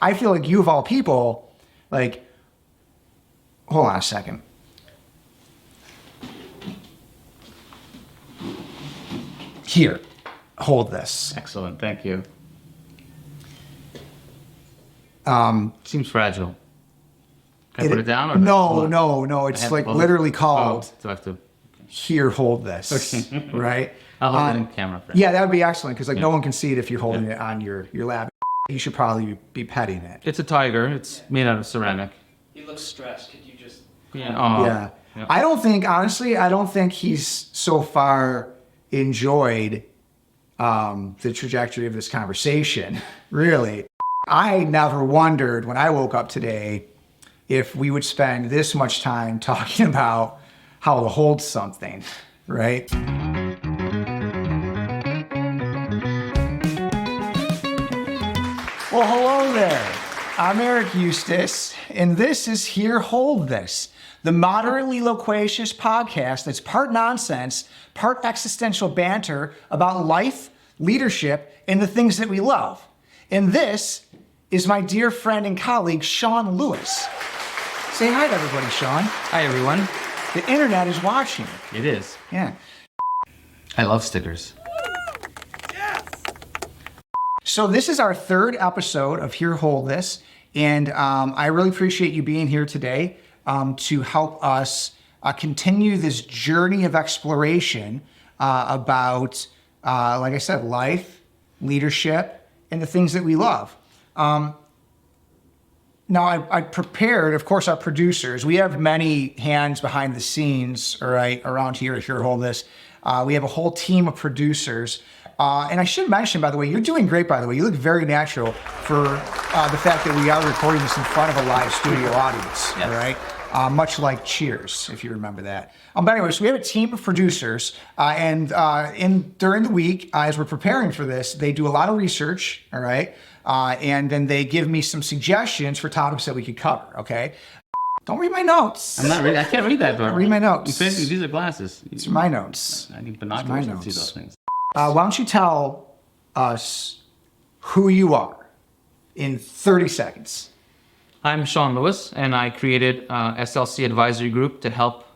I feel like you of all people, like, hold on a second. Here, hold this. Excellent, thank you. Seems fragile. Can I put it down? Or No. It's like literally called. So I have to. Here, hold this. Okay. Right? I'll hold it in camera frame. Yeah, that would be excellent because no one can see it if you're holding it on your lap. You should probably be petting it. It's a tiger. It's made out of ceramic. He looks stressed. Could you just? Yeah. I don't think he's so far enjoyed the trajectory of this conversation. Really. I never wondered when I woke up today if we would spend this much time talking about how to hold something, right? Well, hello there. I'm Erik Eustace, and this is Here, Hold This, the moderately loquacious podcast that's part nonsense, part existential banter about life, leadership, and the things that we love. And this is my dear friend and colleague, Sean Lewis. Say hi to everybody, Sean. Hi, everyone. The internet is watching. It is. Yeah. I love stickers. So this is our third episode of Here, Hold This, and I really appreciate you being here today to help us continue this journey of exploration about, like I said, life, leadership, and the things that we love. Now, I prepared, of course, our producers. We have many hands behind the scenes, all right, around here at Here, Hold This. We have a whole team of producers. And I should mention, by the way, you're doing great, by the way. You look very natural for the fact that we are recording this in front of a live studio audience, all right? Much like Cheers, if you remember that. But anyway, so we have a team of producers, and during the week, as we're preparing for this, they do a lot of research, all right? And then they give me some suggestions for topics that we could cover, okay? Don't read my notes. I'm not reading. I can't read that, bro. Read my notes. These are glasses. These are my notes. I need binoculars to see those things. Why don't you tell us who you are in 30 seconds? I'm Sean Lewis, and I created SLC Advisory Group to help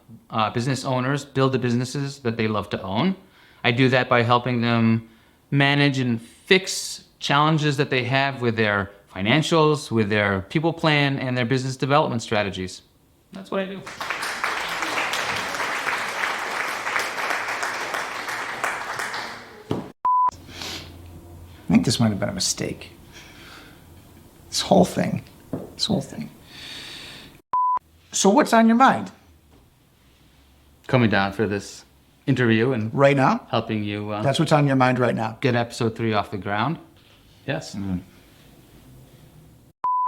business owners build the businesses that they love to own. I do that by helping them manage and fix challenges that they have with their financials, with their people plan, and their business development strategies. That's what I do. I think this might have been a mistake. This whole thing. So what's on your mind? Coming down for this interview and Right now? helping you That's what's on your mind right now. get episode 3 off the ground. Yes.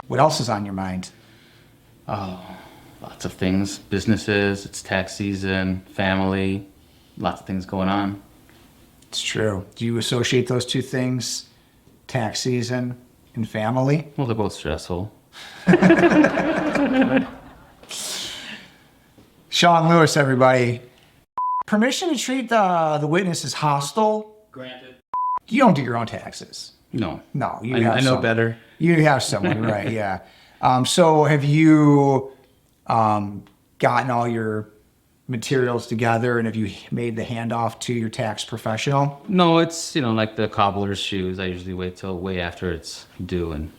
What else is on your mind? Oh, lots of things. Businesses, it's tax season, family, lots of things going on. It's true. Do you associate those two things? Tax season and family? Well, they're both stressful. Sean Lewis, everybody. Permission to treat the witness as hostile? Granted. You don't do your own taxes. No. No, you I know someone. better. You have someone, right? Yeah. So have you gotten all your materials together, and have you made the handoff to your tax professional? No, it's, like the cobbler's shoes. I usually wait till way after it's due and,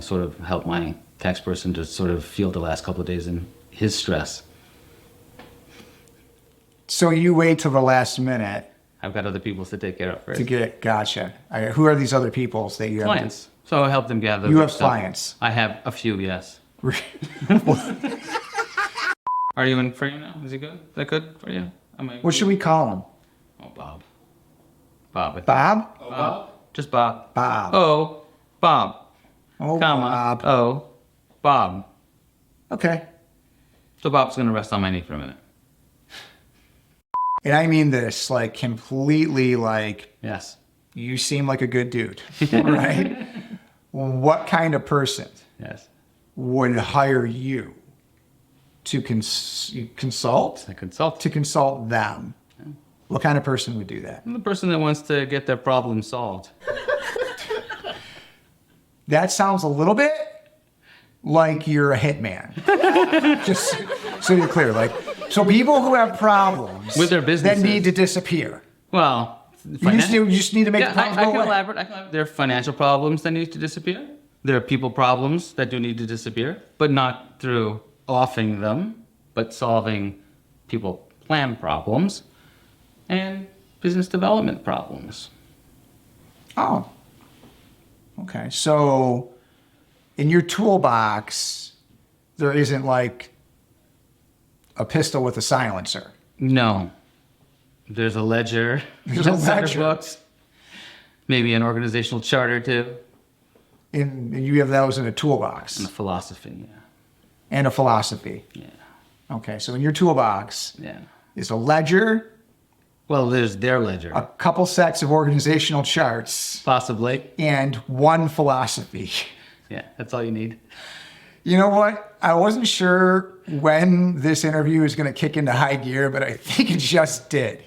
sort of help my tax person to sort of feel the last couple of days in his stress. So you wait till the last minute I've got other people to take care of first. to get it. Gotcha. Who are these other peoples that you have? Clients. So I help them gather. You have stuff. clients. I have a few, yes. Are you in for you now? Is he good? Is that good for you? What should we call him? Oh, Bob. Bob. Bob? Oh, Bob? Just Bob. Bob. Oh, Bob. Oh, Comma. Bob. Oh, Bob. Okay. So Bob's gonna rest on my knee for a minute. And I mean this, like, completely, like, Yes. you seem like a good dude, right? What kind of person Yes. would hire you to consult? I consult. To consult them. What kind of person would do that? I'm the person that wants to get their problem solved. that sounds a little bit like you're a hitman. Just so you're clear. Like, so people who have problems With their businesses. that need to disappear. Well, You just need to make the I problems go can away. elaborate. There are financial problems that need to disappear. There are people problems that do need to disappear, but not through offing them, but solving people plan problems and business development problems. Oh. Okay. So in your toolbox, there isn't like a pistol with a silencer. No. There's a ledger. There's a set of ledger. books. Maybe an organizational charter too. And you have those in a toolbox And a philosophy, yeah. and a philosophy. Yeah. Okay. So in your toolbox Yeah. is a ledger, Well, there's their ledger. a couple sets of organizational charts, Possibly. and one philosophy. Yeah, that's all you need. You know what? I wasn't sure when this interview is going to kick into high gear, but I think it just did.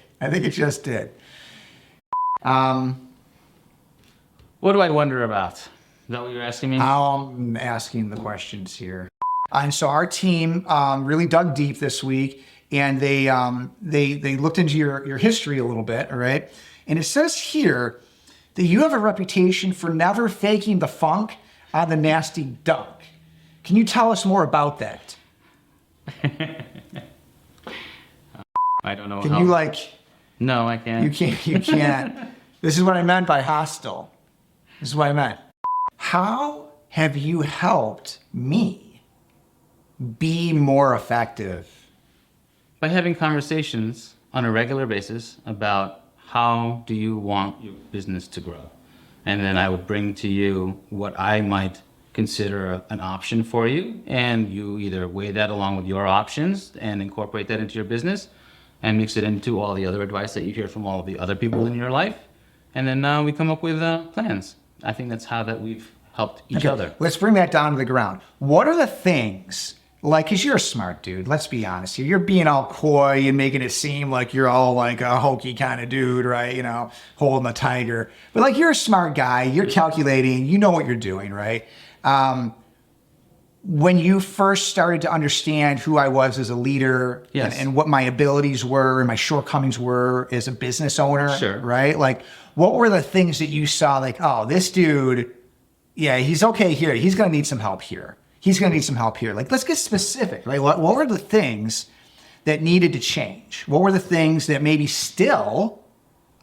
What do I wonder about? Is that what you're asking me? I'm asking the questions here. And so our team really dug deep this week, and they looked into your history a little bit, all right? And it says here that you have a reputation for never faking the funk on the nasty dunk. Can you tell us more about that? I don't know. Can you No, I can't. You can't. This is what I meant by hostile. This is what I meant. How have you helped me be more effective? By having conversations on a regular basis about how do you want your business to grow. And then I would bring to you what I might consider an option for you, and you either weigh that along with your options and incorporate that into your business and mix it into all the other advice that you hear from all of the other people in your life. And then we come up with plans. I think that's how that we've helped each other. Let's bring that down to the ground. What are the things, like, because you're a smart dude, let's be honest here. You're being all coy and making it seem like you're all like a hokey kind of dude, right? You know, holding a tiger. But like, you're a smart guy, you're calculating, you know what you're doing, right? When you first started to understand who I was as a leader, Yes. and what my abilities were and my shortcomings were as a business owner, Sure. right? Like, what were the things that you saw like, oh, this dude, yeah, he's okay here. He's going to need some help here. He's going to need some help here. Like, let's get specific, right? What were the things that needed to change? What were the things that maybe still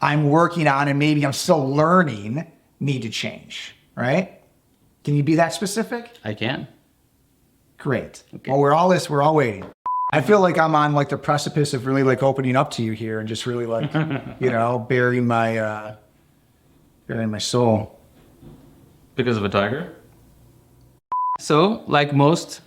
I'm working on and maybe I'm still learning need to change, right? Can you be that specific? I can. Great. Okay. Well, we're all waiting. I feel like I'm on like the precipice of really like opening up to you here and just really like, you know, burying my soul. Because of a tiger? So, like most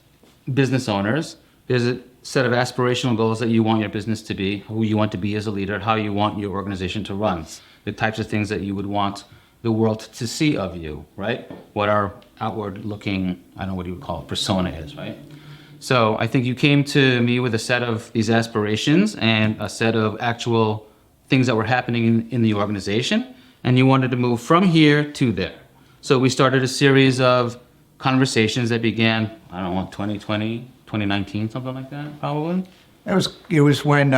business owners, there's a set of aspirational goals that you want your business to be, who you want to be as a leader, how you want your organization to run, the types of things that you would want the world to see of you, right? What our outward looking, I don't know what you would call it, persona is, right? So I think you came to me with a set of these aspirations and a set of actual things that were happening in the organization, and you wanted to move from here to there. So we started a series of conversations that began, I don't know, 2020, 2019, something like that, probably. It was when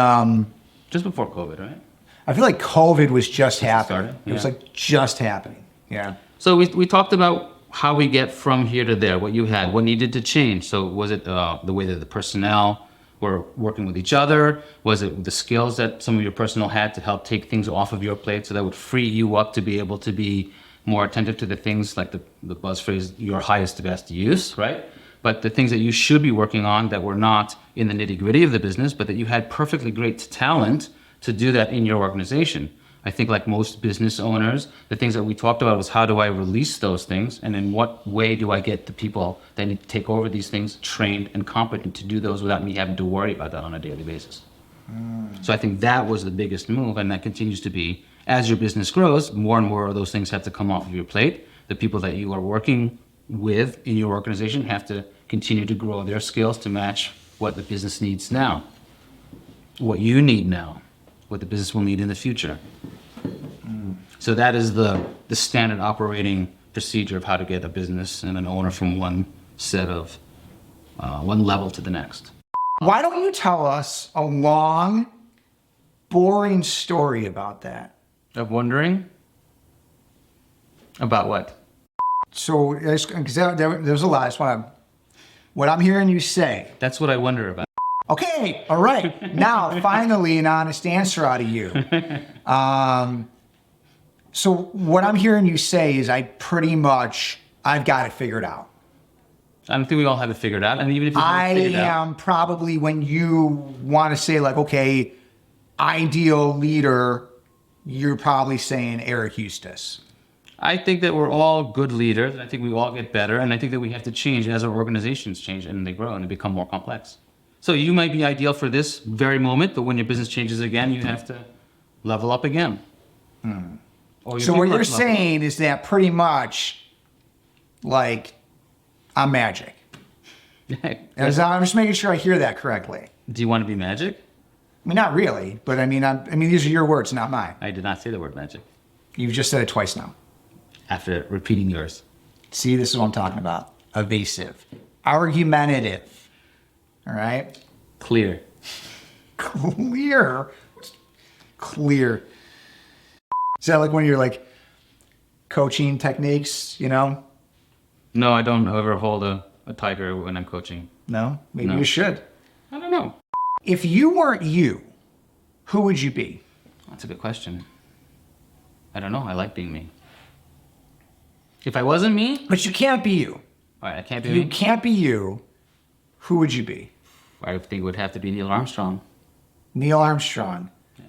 Just before COVID, right? I feel like COVID was just happening. started, It was yeah. like just happening. Yeah. So we talked about how we get from here to there, what you had, what needed to change. So was it the way that the personnel were working with each other? Was it the skills that some of your personnel had to help take things off of your plate so that would free you up to be able to be more attentive to the things like the buzz phrase, your highest best use, right? But the things that you should be working on that were not in the nitty gritty of the business, but that you had perfectly great talent to do that in your organization. I think like most business owners, the things that we talked about was how do I release those things, and in what way do I get the people that need to take over these things trained and competent to do those without me having to worry about that on a daily basis. So I think that was the biggest move, and that continues to be, as your business grows, more and more of those things have to come off of your plate. The people that you are working with in your organization have to continue to grow their skills to match what the business needs now, what you need now, what the business will need in the future. So that is the standard operating procedure of how to get a business and an owner from one level to the next. Why don't you tell us a long, boring story about that? Of wondering about what? So, because there's a lot. I just want to, what I'm hearing you say. That's what I wonder about. Okay, all right. Now, finally, an honest answer out of you. So what I'm hearing you say is I've got it figured out. I don't think we all have it figured out. And even if you I figured out, am probably, when you want to say like, okay, ideal leader, you're probably saying Erik Eustace. I think that we're all good leaders. I think we all get better. And I think that we have to change as our organizations change and they grow and they become more complex. So you might be ideal for this very moment, but when your business changes again, you have to level up again. Or So what you're saying is that pretty much, like, I'm magic. I'm just making sure I hear that correctly. Do you want to be magic? I mean, not really, but I mean, these are your words, not mine. I did not say the word magic. You've just said it twice now. After repeating yours. See, this is what I'm talking about. Evasive. Argumentative. All right? Clear. Clear. Clear. Is that like when you're like coaching techniques, you know? No, I don't ever hold a tiger when I'm coaching. No? Maybe No. you should. I don't know. If you weren't you, who would you be? That's a good question. I don't know. I like being me. If I wasn't me, But you can't be you. all right, I can't be You me. can't be you. Who would you be? I think it would have to be Neil Armstrong. Neil Armstrong. Yeah.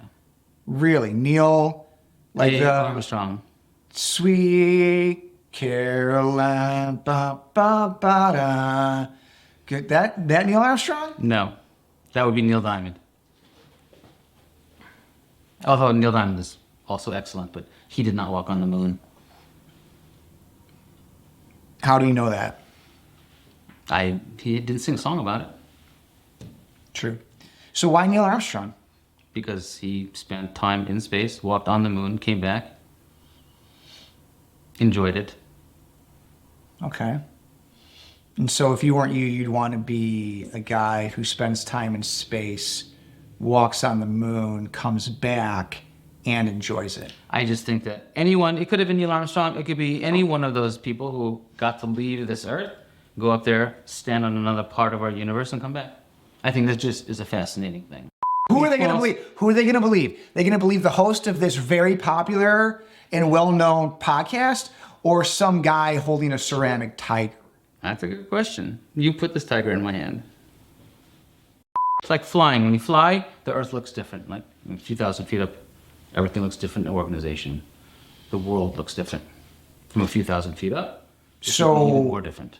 Really? Neil, like Hey, the Armstrong. Sweet Caroline, ba ba ba da. Good. That Neil Armstrong? No, that would be Neil Diamond. Although Neil Diamond is also excellent, but he did not walk on the moon. How do you know that? He didn't sing a song about it True. So why Neil Armstrong? because he spent time in space, walked on the moon, came back, enjoyed it. Okay. And so if you weren't you, you'd want to be a guy who spends time in space, walks on the moon, comes back, and enjoys it. I just think that anyone, it could have been Neil Armstrong, it could be any one of those people who got to leave this earth, go up there, stand on another part of our universe, and come back. I think that just is a fascinating thing. Who are they going to believe? Who are they going to believe? They're going to believe the host of this very popular and well-known podcast, or some guy holding a ceramic tiger? That's a good question. You put this tiger in my hand. It's like flying. When you fly, the earth looks different. Like a few thousand feet up, everything looks different in the organization. The world looks different. From a few thousand feet up, it's So- even more different.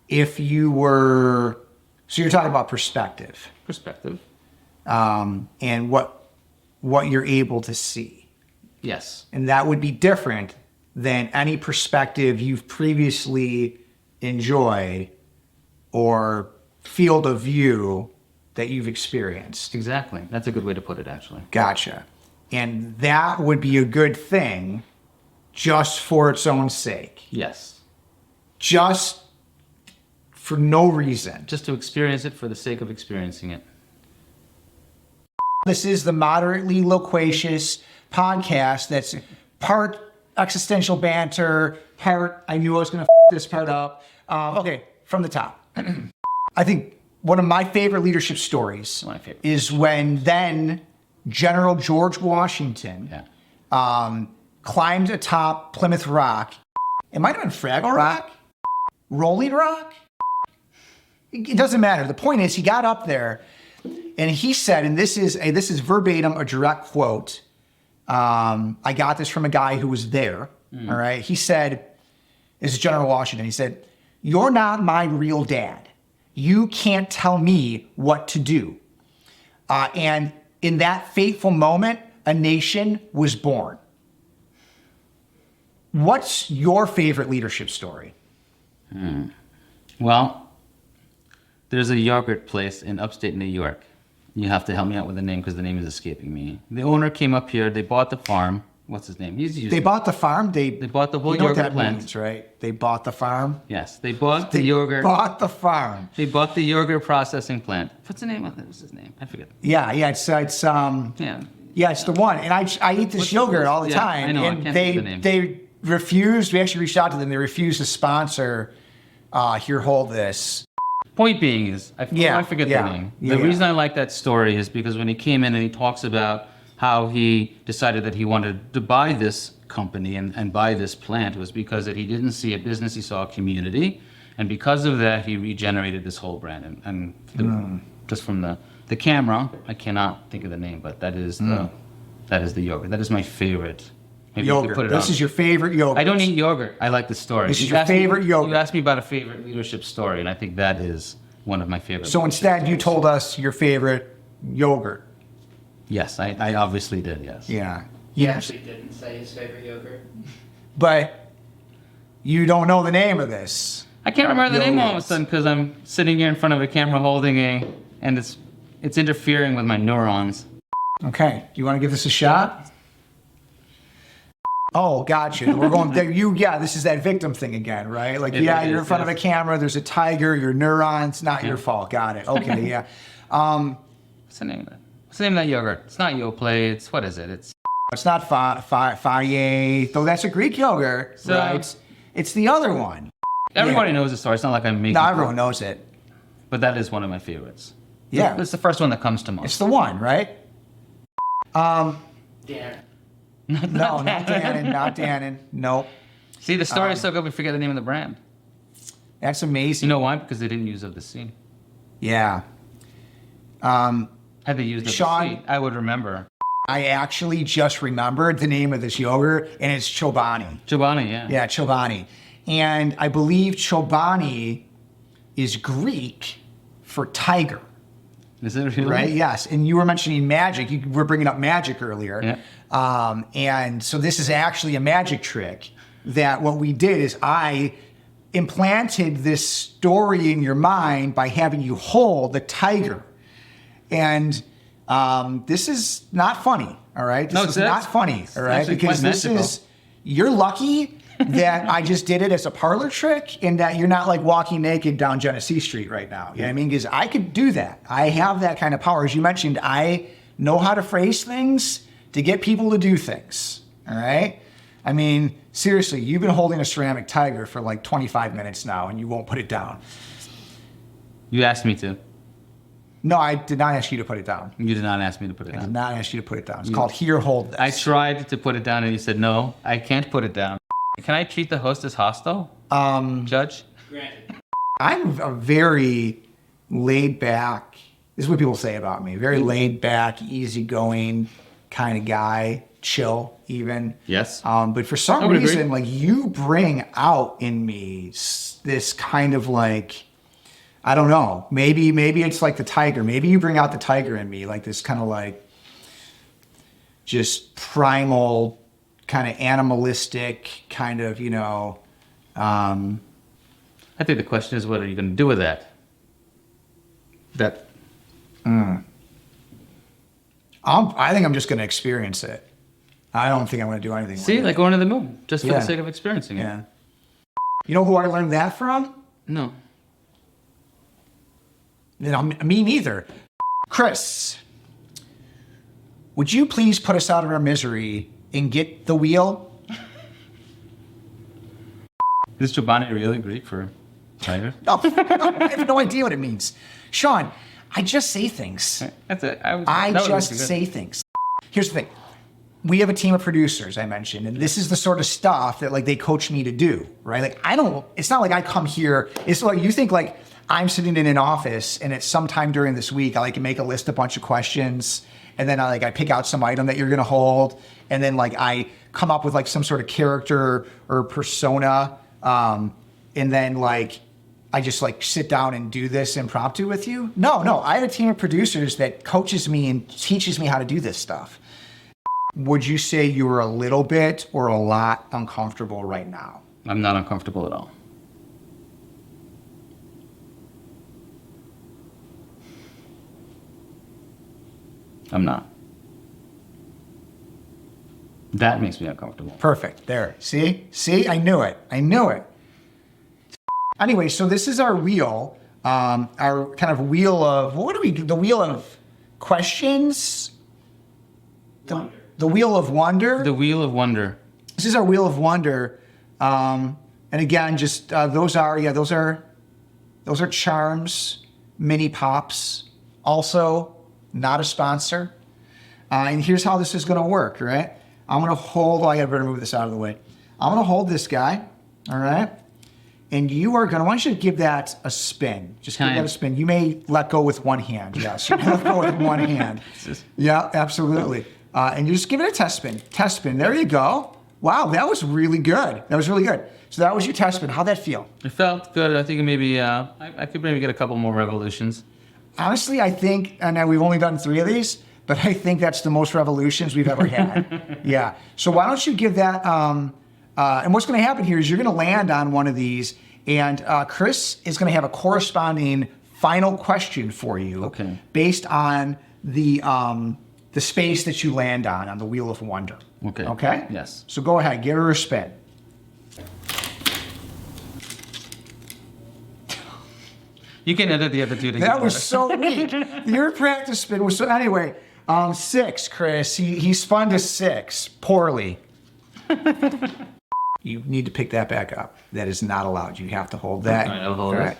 If you were, so you're talking about perspective, Perspective. and what you're able to see. Yes. And that would be different than any perspective you've previously enjoyed or field of view that you've experienced. Exactly. That's a good way to put it, actually. Gotcha. And that would be a good thing just for its own sake. Yes. Just for no reason. Just to experience it for the sake of experiencing it. This is the moderately loquacious podcast that's part existential banter, part I knew I was going to this part up. Okay, from the top. I think one of my favorite leadership stories My favorite. is when then General George Washington Yeah. climbed atop Plymouth Rock. It might have been Fraggle Rock? Rolling Rock? It doesn't matter. The point is he got up there and he said, and this is verbatim a direct quote. I got this from a guy who was there. All right. He said, this is General Washington. He said, "You're not my real dad. You can't tell me what to do." And in that fateful moment, a nation was born. What's your favorite leadership story? Well, there's a yogurt place in upstate New York. You have to help me out with the name because the name is escaping me. The owner came up here, they bought the farm, what's his name? He's used. They bought the farm. They bought the whole you know what yogurt that plant. means, right? They bought the farm. Yes, they bought the They yogurt. bought the farm. They bought the yogurt processing plant. What's the name of it? What's his name? I forget. Yeah. It's Yeah. it's the one. And I eat this yogurt all the yeah, time. I know, I And can't think of the name. they refused. We actually reached out to them. They refused to sponsor. Here, hold this. Point being is, I forget the name. The reason I like that story is because when he came in and he talks about how he decided that he wanted to buy this company and buy this plant was because that he didn't see a business, he saw a community. And because of that, he regenerated this whole brand. Just from the camera, I cannot think of the name, but that is the yogurt. That is my favorite. Maybe you could Yogurt. put it This on. is your favorite yogurt. I don't eat yogurt. I like the story. This is You your asked me- favorite yogurt. You asked me about a favorite leadership story, and I think that is one of my favorite. So instead, you told us your favorite yogurt. Yes, I obviously did, yes. Yeah. He actually didn't say his favorite yogurt. But you don't know the name of this. I can't remember the name all of a Yogurt. sudden because I'm sitting here in front of a camera holding and it's interfering with my neurons. Okay. Do you want to give this a shot? Oh, gotcha. We're going there. This is that victim thing again, right? Like, It you're is, in front of a yes. camera, there's a tiger, your neurons, not your fault. Got it. Okay, yeah. What's the name of that? What's the name of that yogurt? It's not Yoplait. It's, what is it? It's It's not Faye, though that's a Greek yogurt, So- right? It's the other one. everybody knows the story. It's not like I'm making. No, everyone knows it. But that is one of my favorites. Yeah. It's the first one that comes to mind. It's the one, right? Dan. No, not Dannon. Nope. See, the story is so good we forget the name of the brand. That's You amazing. know why? Because they didn't use of the sea. Yeah. Had they used of Sean- the sea, I would remember. I actually just remembered the name of this yogurt, and it's Chobani. Chobani, yeah. Yeah, Chobani. And I believe Chobani is Greek for tiger, Is it really? right? Yes. And you were mentioning magic. You were bringing up magic earlier. Yeah. And so this is actually a magic trick that what we did is I implanted this story in your mind by having you hold the tiger. And this is not funny, all right? This No, is it's not funny, all right? actually Because quite this magical. is, you're lucky that I just did it as a parlor trick and that you're not like walking naked down Genesee Street right now. You know what I mean? Because I could do that. I have that kind of power. As you mentioned, I know how to phrase things to get people to do things, all right? I mean, seriously, you've been holding a ceramic tiger for like 25 minutes now and you won't put it down. You asked me to. No, I did not ask you to put it down. You did not ask me to put it I did down. not ask you to put it down. It's called Here, Hold This. I tried to put it down and you said, no, I can't put it down. Can I treat the host as hostile? Judge? Granted. I'm a very laid back, this is what people say about me, very laid back, easygoing kind of guy, chill even. Yes. But for I some would agree. reason, like you bring out in me this kind of like, I don't know, maybe it's like the tiger. Maybe you bring out the tiger in me, like this kind of like just primal, kind of animalistic, kind of, you know, I think the question is, what are you going to do with that? I think I'm just going to experience it. I don't think I'm going to do anything. See, with like going to the moon, just for Yeah. the sake of experiencing it. it. Yeah. You know who I learned that from? No. You know, me neither. Chris, would you please put us out of our misery and get the wheel? Is Chobani really Greek for tiger? No, I have no idea what it means. Sean, I just say things. That's it. I just say things. Here's the thing. We have a team of producers, I mentioned, and this is the sort of stuff that like they coach me to do, right? Like it's not like I come here, it's like you think like I'm sitting in an office and it's sometime during this week, I like make a list, a bunch of questions, and then I pick out some item that you're gonna hold, and then like I come up with like some sort of character or persona, and then like I just like sit down and do this impromptu with you. No, I have a team of producers that coaches me and teaches me how to do this stuff. Would you say you were a little bit or a lot uncomfortable right now? I'm not uncomfortable at all. I'm not. That makes me uncomfortable. Perfect. There. See? I knew it. Anyway, so this is our wheel. Our kind of wheel of, what do we do? The wheel of questions? The wheel of wonder? The wheel of wonder. This is our wheel of wonder. And again, just those are Charms mini pops. Also, not a sponsor. And here's how this is going to work, right? I'm going to hold, I better move this out of the way. I'm going to hold this guy, all right? And you are going to, I want you to give that a spin. Just give that a spin. You may let go with one hand, yes. You may let go with one hand. Yeah, absolutely. And you just give it a test spin. Test spin, there you go. Wow, that was really good. So that was your test spin. How'd that feel? It felt good. I think maybe, I could maybe get a couple more revolutions. Honestly, I think, and we've only done 3 of these, but I think that's the most revolutions we've ever had. Yeah. So why don't you give that, and what's going to happen here is you're going to land on one of these, and Chris is going to have a corresponding final question for you, okay, based on the space that you land on the Wheel of Wonder. Okay. Okay? Yes. So go ahead, give her a spin. You can edit the other two together. That was so weak. Your practice spin was so. Anyway, 6, Chris. He spun to 6 poorly. You need to pick that back up. That is not allowed. You have to hold that. All right, I'll hold it.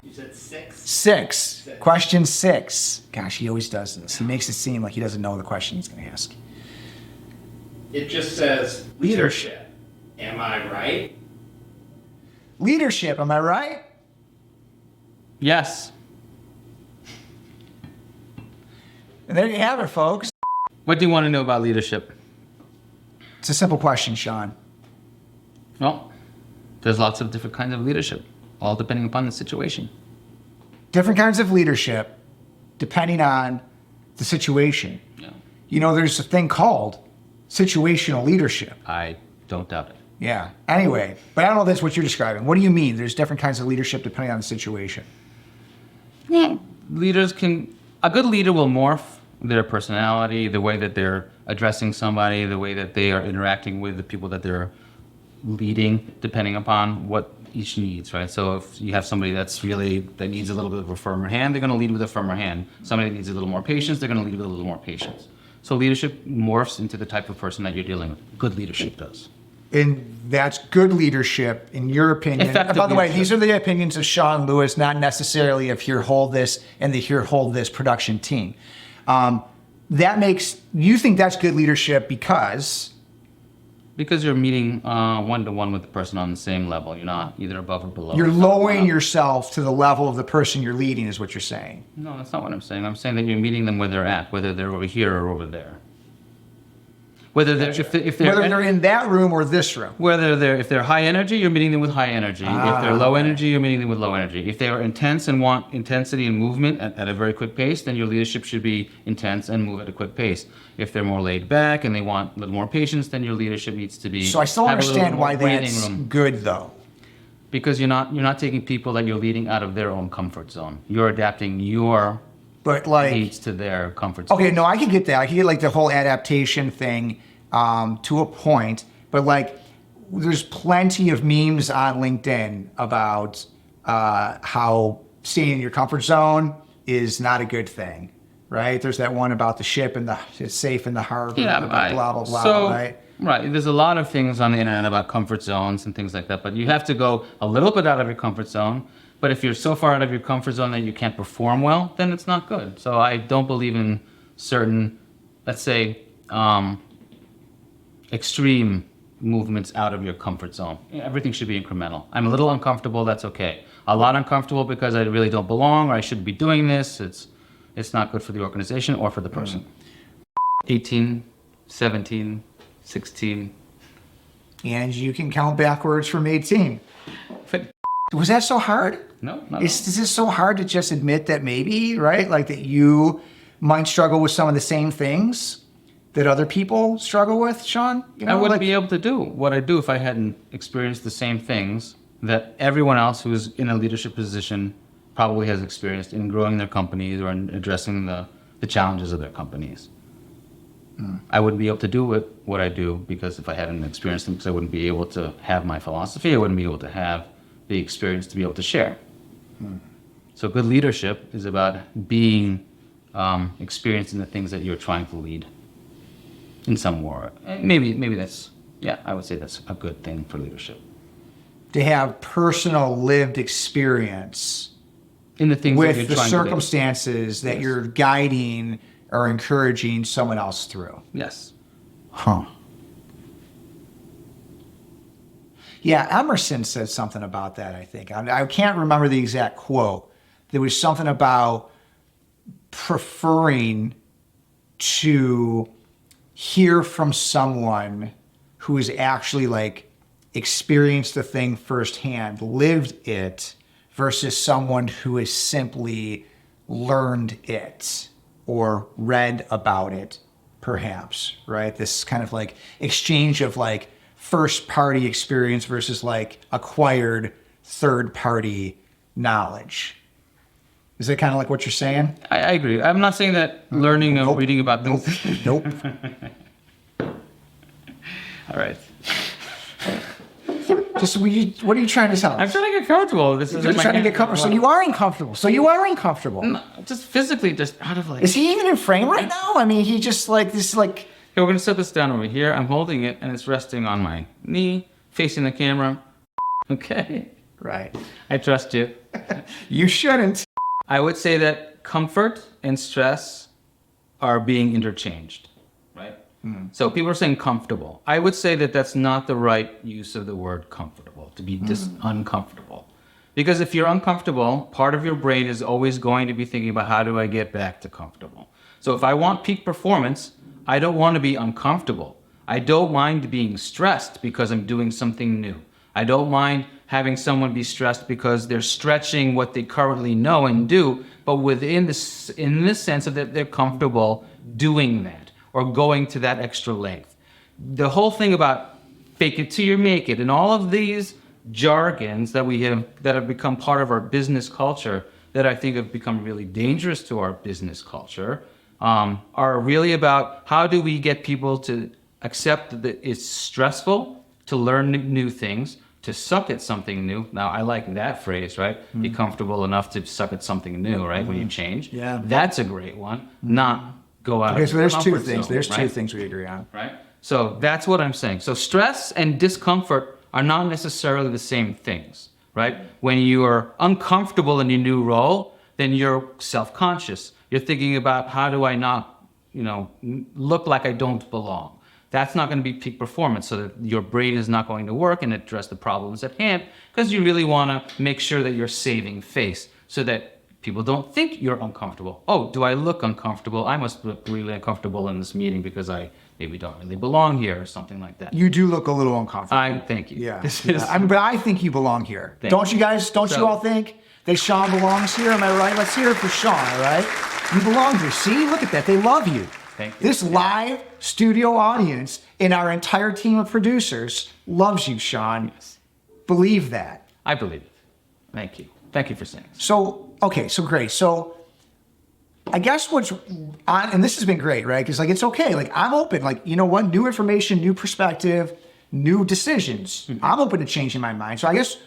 You said 6? 6. Question 6. Gosh, he always does this. He makes it seem like he doesn't know the question he's going to ask. It just says leadership. Am I right? Leadership, am I right? Yes. And there you have it, folks. What do you want to know about leadership? It's a simple question, Sean. Well, there's lots of different kinds of leadership, all depending upon the situation. Different kinds of leadership, depending on the situation. Yeah. You know, there's a thing called situational leadership. I don't doubt it. Yeah. Anyway, but I don't know if that's what you're describing. What do you mean? There's different kinds of leadership depending on the situation. Yeah. A good leader will morph their personality, the way that they're addressing somebody, the way that they are interacting with the people that they're leading, depending upon what each needs, right? So if you have somebody that needs a little bit of a firmer hand, they're going to lead with a firmer hand. Somebody that needs a little more patience, they're going to lead with a little more patience. So leadership morphs into the type of person that you're dealing with. Good leadership does. And that's good leadership, in your opinion. Effective By the way, leadership. these are the opinions of Sean Lewis, not necessarily of Here Hold This and the Here Hold This production team. You think that's good leadership because you're meeting one-to-one with the person on the same level. You're not either above or below. you're lowering yourself to the level of the person you're leading, is what you're saying. No, that's not what I'm saying. I'm saying that you're meeting them where they're at, whether they're over here or over there. Whether they're Whether they're in that room or this room. if they're high energy, you're meeting them with high energy. If they're low energy, you're meeting them with low energy. If they are intense and want intensity and movement at a very quick pace, then your leadership should be intense and move at a quick pace. If they're more laid back and they want a little more patience, then your leadership needs to be. So I still have a little understand more why breathing that's room. good, though. Because you're not taking people that you're leading out of their own comfort zone. You're adapting your But like, needs to their comfort zone. okay, no, I can get that. I can get like the whole adaptation thing to a point. But like, there's plenty of memes on LinkedIn about how staying in your comfort zone is not a good thing, right? There's that one about the ship and it's safe in the harbor, Yeah, blah, blah, blah, so, right? Right. There's a lot of things on the internet about comfort zones and things like that, but you have to go a little bit out of your comfort zone. But if you're so far out of your comfort zone that you can't perform well, then it's not good. So I don't believe in certain, let's say, extreme movements out of your comfort zone. Everything should be incremental. I'm a little uncomfortable, that's okay. A lot uncomfortable because I really don't belong or I shouldn't be doing this. It's not good for the organization or for the person. 18, 17, 16. And you can count backwards from 18. But Was that so hard? no, not Is this so hard to just admit that maybe, right? Like that you might struggle with some of the same things that other people struggle with, Sean? You I know, wouldn't like, be able to do what I do if I hadn't experienced the same things that everyone else who's in a leadership position probably has experienced in growing their companies or in addressing the challenges of their companies. I wouldn't be able to do what I do because if I hadn't experienced them, because I wouldn't be able to have my philosophy, I wouldn't be able to have the experience to be able to share. So good leadership is about being experienced in the things that you're trying to lead in some more. Maybe that's, yeah, I would say that's a good thing for leadership. To have personal lived experience In the things that you're with the trying to do. circumstances that Yes. you're guiding or encouraging someone else through. Yes. Huh. Yeah, Emerson said something about that, I think. I can't remember the exact quote. There was something about preferring to hear from someone who has actually like experienced the thing firsthand, lived it, versus someone who has simply learned it or read about it, perhaps, right? This kind of like exchange of like first party experience versus like acquired third party knowledge. Is that kind of like what you're saying? I agree. I'm not saying that learning or reading about things. Nope. All right. Just what are you trying to tell us? I'm trying to get comfortable. This is You're trying to get comfortable. So you are uncomfortable. No, just physically, just out of like. Is he even in frame right now? I mean, he just like this like. Okay, we're gonna set this down over here. I'm holding it, and it's resting on my knee, facing the camera. Okay. Right. I trust you. You shouldn't. I would say that comfort and stress are being interchanged, right? So people are saying comfortable. I would say that that's not the right use of the word comfortable, to be uncomfortable. Because if you're uncomfortable, part of your brain is always going to be thinking about how do I get back to comfortable. So if I want peak performance, I don't want to be uncomfortable. I don't mind being stressed because I'm doing something new. I don't mind having someone be stressed because they're stretching what they currently know and do, but within this, in this sense of that they're comfortable doing that or going to that extra length. The whole thing about fake it till you make it and all of these jargons that we have that have become part of our business culture that I think have become really dangerous to our business culture are really about how do we get people to accept that it's stressful to learn new things, to suck at something new. Now, I like that phrase, right? Be comfortable enough to suck at something new, right? When you change. Yeah. That's a great one. Not go out Okay, of so your there's two comfort things. zone, There's two right? things we agree on. Right? So that's what I'm saying. So stress and discomfort are not necessarily the same things, right? When you are uncomfortable in your new role, then you're self-conscious. You're thinking about how do I not, look like I don't belong. That's not going to be peak performance, so that your brain is not going to work and address the problems at hand, because you really want to make sure that you're saving face so that people don't think you're uncomfortable. Oh, do I look uncomfortable? I must look really uncomfortable in this meeting because I maybe don't really belong here or something like that. You do look a little uncomfortable. Thank you. Yeah. This is, But I think you belong here. Thank Don't you. you guys? Don't you all think that Sean belongs here? Am I right? Let's hear it for Sean, all right? You belong here. See? Look at that. They love you. Thank you. This live studio audience and our entire team of producers loves you, Sean. Yes. Believe that. I believe it. Thank you. Thank you for saying so. So, okay, so great. So I guess what's on, and this has been great, right? Because like, it's okay. Like I'm open, like, you know what? New information, new perspective, new decisions. I'm open to changing my mind. So I guess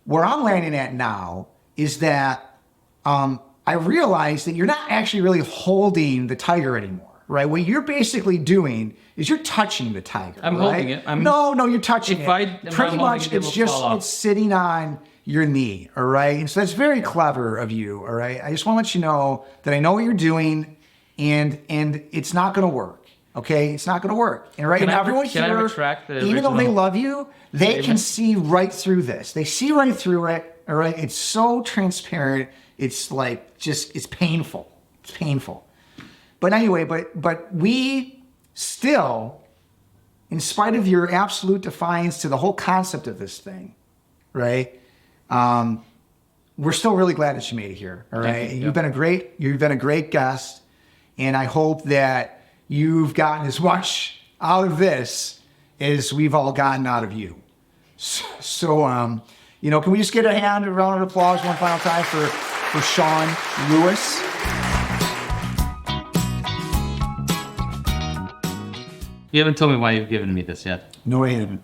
where I'm landing at now is that I realize that you're not actually really holding the tiger anymore. Right, what you're basically doing is you're touching the tiger. I'm right? holding it. No, you're touching If it. I am not Pretty holding much, it, it it's will just fall off. it's sitting on your knee. All right, and so that's very clever of you. All right, I just want to let you know that I know what you're doing, and it's not going to work. Okay, it's not going to work. And right, Can and I- everyone can I here, retract the even though they original love you, they can statement? see right through this. They see right through it. All right, it's so transparent. It's like just it's painful. It's painful. But anyway, but we still, in spite of your absolute defiance to the whole concept of this thing, right? We're still really glad that you made it here. All right, Thank you. you've been a great guest, and I hope that you've gotten as much out of this as we've all gotten out of you. So, can we just get a round of applause one final time for Sean Lewis? You haven't told me why you've given me this yet. No, I haven't.